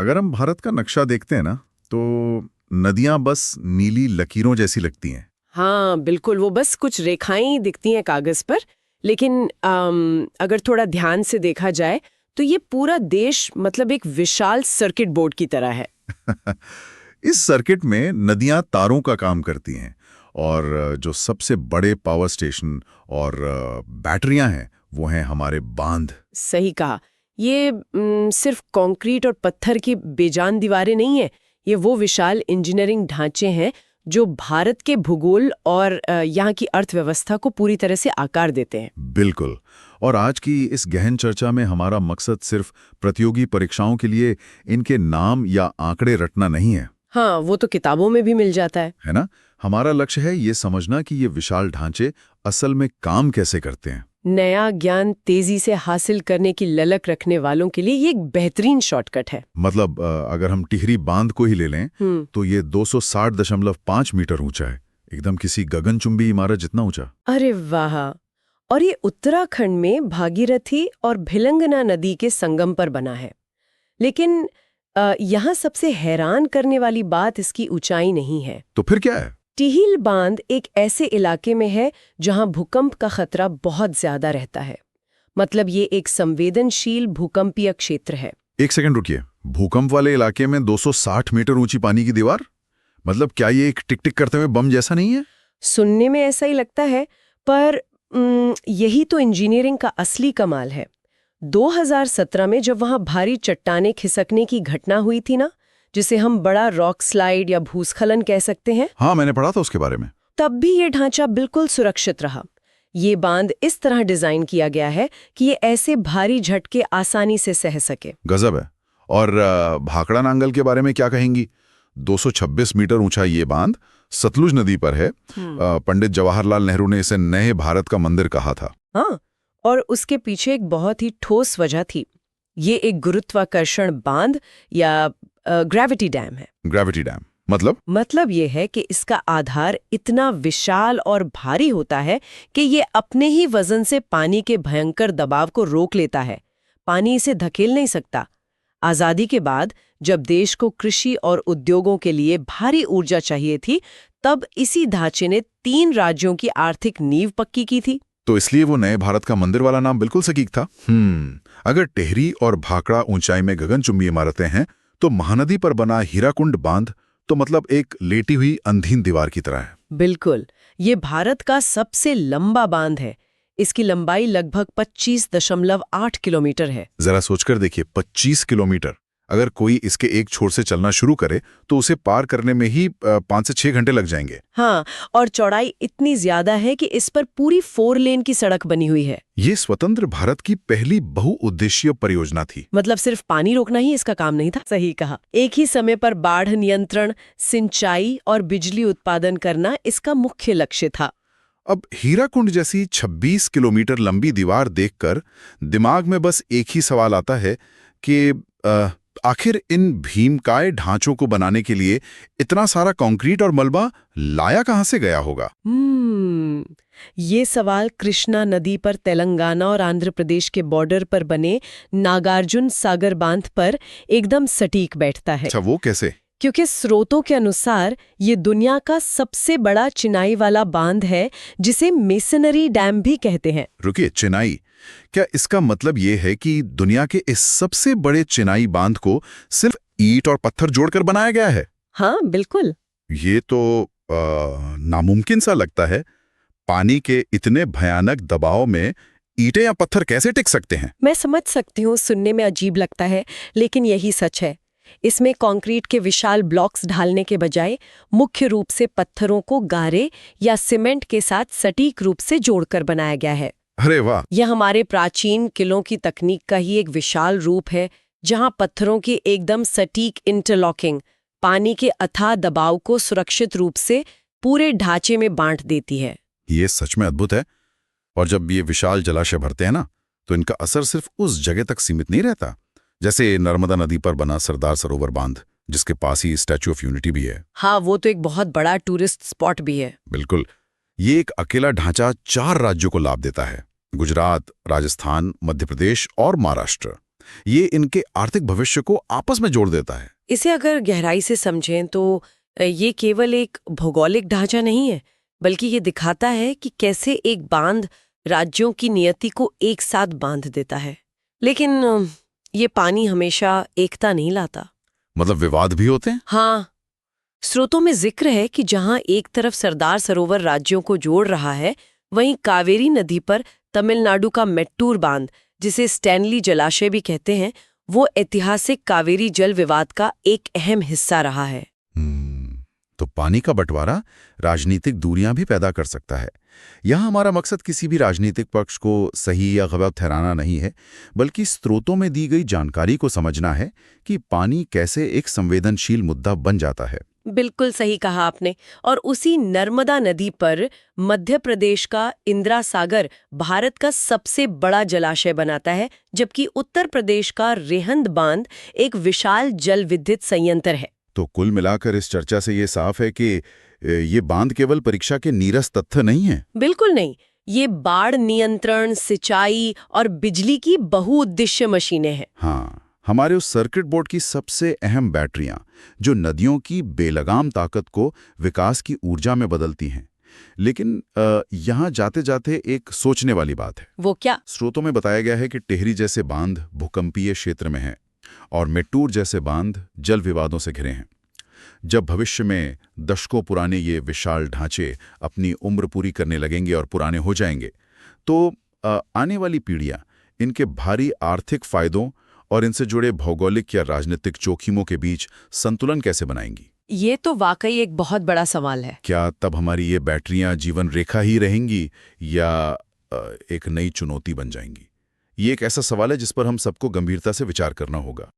अगर हम भारत का नक्शा देखते हैं ना, तो नदियां बस नीली लकीरों जैसी लगती हैं। हाँ बिल्कुल, वो बस कुछ रेखाएं ही दिखती हैं कागज पर। लेकिन अगर थोड़ा ध्यान से देखा जाए तो ये पूरा देश मतलब एक विशाल सर्किट बोर्ड की तरह है। इस सर्किट में नदियां तारों का काम करती हैं, और जो सबसे बड़े पावर स्टेशन और बैटरियां हैं वो हैं हमारे बांध। सही कहा। ये सिर्फ कंक्रीट और पत्थर की बेजान दीवारें नहीं है, ये वो विशाल इंजीनियरिंग ढांचे हैं जो भारत के भूगोल और यहाँ की अर्थव्यवस्था को पूरी तरह से आकार देते हैं। बिल्कुल। और आज की इस गहन चर्चा में हमारा मकसद सिर्फ प्रतियोगी परीक्षाओं के लिए इनके नाम या आंकड़े रटना नहीं है। हाँ, वो तो किताबों में भी मिल जाता है ना? हमारा लक्ष्य है ये समझना कि ये विशाल ढांचे असल में काम कैसे करते हैं। नया ज्ञान तेजी से हासिल करने की ललक रखने वालों के लिए ये एक बेहतरीन शॉर्टकट है। मतलब अगर हम टिहरी बांध को ही ले लें तो ये 260.5 मीटर ऊंचा है, एकदम किसी गगनचुंबी इमारत जितना ऊंचा। अरे वाह! और ये उत्तराखंड में भागीरथी और भिलंगना नदी के संगम पर बना है। लेकिन यहाँ सबसे हैरान करने वाली बात इसकी ऊंचाई नहीं है। तो फिर क्या है? टिहरी बांध एक ऐसे इलाके में है जहां भूकंप का खतरा बहुत ज्यादा रहता है। मतलब ये एक संवेदनशील भूकंपीय क्षेत्र है। एक सेकंड रुकिए, भूकंप वाले इलाके में 260 मीटर ऊंची पानी की दीवार? मतलब क्या ये एक टिक टिक करते हुए बम जैसा नहीं है? सुनने में ऐसा ही लगता है, पर यही तो इंजीनियरिंग का असली कमाल है। 2017 में जब वहां भारी चट्टाने खिसकने की घटना हुई थी ना, जिसे हम बड़ा रॉक स्लाइड या भूस्खलन कह सकते हैं। हाँ, मैंने पढ़ा था उसके बारे में। तब भी ये ढांचा बिल्कुल सुरक्षित रहा। ये बांध इस तरह डिजाइन किया गया है कि ये ऐसे भारी झटके आसानी से सह सके। गजब है। और भाखड़ा नांगल के बारे में क्या कहेंगी? 226 मीटर ऊंचा ये बांध सतलुज नदी पर है। पंडित जवाहरलाल नेहरू ने इसे नए भारत का मंदिर कहा था। हाँ, और उसके पीछे एक बहुत ही ठोस वजह थी। ये एक गुरुत्वाकर्षण बांध या ग्रेविटी डैम है। ग्रेविटी डैम मतलब ये है कि इसका आधार इतना विशाल और भारी होता है कि ये अपने ही वजन से पानी के भयंकर दबाव को रोक लेता है। पानी इसे धकेल नहीं सकता। आजादी के बाद जब देश को कृषि और उद्योगों के लिए भारी ऊर्जा चाहिए थी, तब इसी ढांचे ने 3 राज्यों की आर्थिक नींव पक्की की थी। तो इसलिए वो नए भारत का मंदिर वाला नाम बिल्कुल सटीक था। अगर टिहरी और भाखड़ा ऊंचाई में गगनचुंबी इमारतें हैं, तो महानदी पर बना हीराकुंड बांध तो मतलब एक लेटी हुई अंधीन दीवार की तरह है। बिल्कुल, ये भारत का सबसे लंबा बांध है। इसकी लंबाई लगभग 25.8 किलोमीटर है। जरा सोचकर देखिए, 25 किलोमीटर। अगर कोई इसके एक छोर से चलना शुरू करे तो उसे पार करने में ही 5 से 6 घंटे लग जाएंगे। हाँ, और चौड़ाई इतनी ज्यादा है कि इस पर पूरी 4 लेन की सड़क बनी हुई है। ये स्वतंत्र भारत की पहली बहुउद्देशीय परियोजना थी। मतलब सिर्फ पानी रोकना ही इसका काम नहीं था। सही कहा। एक ही समय पर बाढ़ नियंत्रण, सिंचाई और बिजली उत्पादन करना इसका मुख्य लक्ष्य था। अब हीराकुंड जैसी 26 किलोमीटर लंबी दीवार देखकर दिमाग में बस एक ही सवाल आता है कि आखिर इन भीमकाय ढांचों को बनाने के लिए इतना सारा कंक्रीट और मलबा लाया कहां से गया होगा? ये सवाल कृष्णा नदी पर तेलंगाना और आंध्र प्रदेश के बॉर्डर पर बने नागार्जुन सागर बांध पर एकदम सटीक बैठता है। अच्छा, वो कैसे? क्योंकि स्रोतों के अनुसार ये दुनिया का सबसे बड़ा चिनाई वाला बांध है, जिसे मेसनरी डैम भी कहते हैं। रुकिए, चिनाई? क्या इसका मतलब ये है कि दुनिया के इस सबसे बड़े चिनाई बांध को सिर्फ ईंट और पत्थर जोड़कर बनाया गया है? हाँ बिल्कुल। ये तो नामुमकिन सा लगता है। पानी के इतने भयानक दबाव में ईंटें या पत्थर कैसे टिक सकते हैं? मैं समझ सकती हूँ, सुनने में अजीब लगता है, लेकिन यही सच है। इसमें कंक्रीट के विशाल ब्लॉक्स ढालने के बजाय मुख्य रूप से पत्थरों को गारे या सीमेंट के साथ सटीक रूप से जोड़कर बनाया गया है। अरे वाह! यह हमारे प्राचीन किलों की तकनीक का ही एक विशाल रूप है, जहां पत्थरों की एकदम सटीक इंटरलॉकिंग पानी के अथाह दबाव को सुरक्षित रूप से पूरे ढांचे में बांट देती है। ये सच में अद्भुत है। और जब ये विशाल जलाशय भरते हैं ना, तो इनका असर सिर्फ उस जगह तक सीमित नहीं रहता। जैसे नर्मदा नदी पर बना सरदार सरोवर बांध, जिसके पास ही स्टैच्यू ऑफ यूनिटी भी है। हाँ, वो तो एक बहुत बड़ा टूरिस्ट स्पॉट भी है। बिल्कुल। ये एक अकेला ढांचा 4 राज्यों को लाभ देता है: गुजरात, राजस्थान, मध्य प्रदेश और महाराष्ट्र। ये इनके आर्थिक भविष्य को आपस में जोड़ देता है। इसे अगर गहराई से समझें तो ये केवल एक भौगोलिक ढांचा नहीं है, बल्कि ये दिखाता है कि कैसे एक बांध राज्यों की नियति को एक साथ बांध देता है। लेकिन ये पानी हमेशा एकता नहीं लाता। मतलब विवाद भी होते हैं? हाँ, स्रोतों में जिक्र है कि जहां एक तरफ सरदार सरोवर राज्यों को जोड़ रहा है, वहीं कावेरी नदी पर तमिलनाडु का मेट्टूर बांध, जिसे स्टैनली जलाशय भी कहते हैं, वो ऐतिहासिक कावेरी जल विवाद का एक अहम हिस्सा रहा है। तो पानी का बंटवारा राजनीतिक दूरियां भी पैदा कर सकता है। यहाँ हमारा मकसद किसी भी राजनीतिक पक्ष को सही या गलत ठहराना नहीं है, बल्कि स्रोतों में दी गई जानकारी को समझना है कि पानी कैसे एक संवेदनशील मुद्दा बन जाता है। बिल्कुल सही कहा आपने। और उसी नर्मदा नदी पर मध्य प्रदेश का इंदिरा सागर भारत का सबसे बड़ा जलाशय बनाता है, जबकि उत्तर प्रदेश का रेहंद बांध एक विशाल जल विद्युत संयंत्र है। तो कुल मिलाकर इस चर्चा से ये साफ है कि ये बांध केवल परीक्षा के नीरस तथ्य नहीं है। बिल्कुल नहीं, ये बाढ़ नियंत्रण, सिंचाई और बिजली की बहुउद्देश्य मशीनें हैं। हाँ, हमारे उस सर्किट बोर्ड की सबसे अहम बैटरियां, जो नदियों की बेलगाम ताकत को विकास की ऊर्जा में बदलती हैं। लेकिन यहाँ जाते जाते एक सोचने वाली बात है। वो क्या? स्रोतों में बताया गया है कि टेहरी जैसे बांध भूकंपीय क्षेत्र में हैं और मेट्टूर जैसे बांध जल विवादों से घिरे हैं। जब भविष्य में दशकों पुराने ये विशाल ढांचे अपनी उम्र पूरी करने लगेंगे और पुराने हो जाएंगे, तो आने वाली पीढ़ियां इनके भारी आर्थिक फायदों और इनसे जुड़े भौगोलिक या राजनीतिक जोखिमों के बीच संतुलन कैसे बनाएंगी? ये तो वाकई एक बहुत बड़ा सवाल है। क्या तब हमारी ये बैटरियां जीवन रेखा ही रहेंगी या एक नई चुनौती बन जाएंगी? ये एक ऐसा सवाल है जिस पर हम सबको गंभीरता से विचार करना होगा।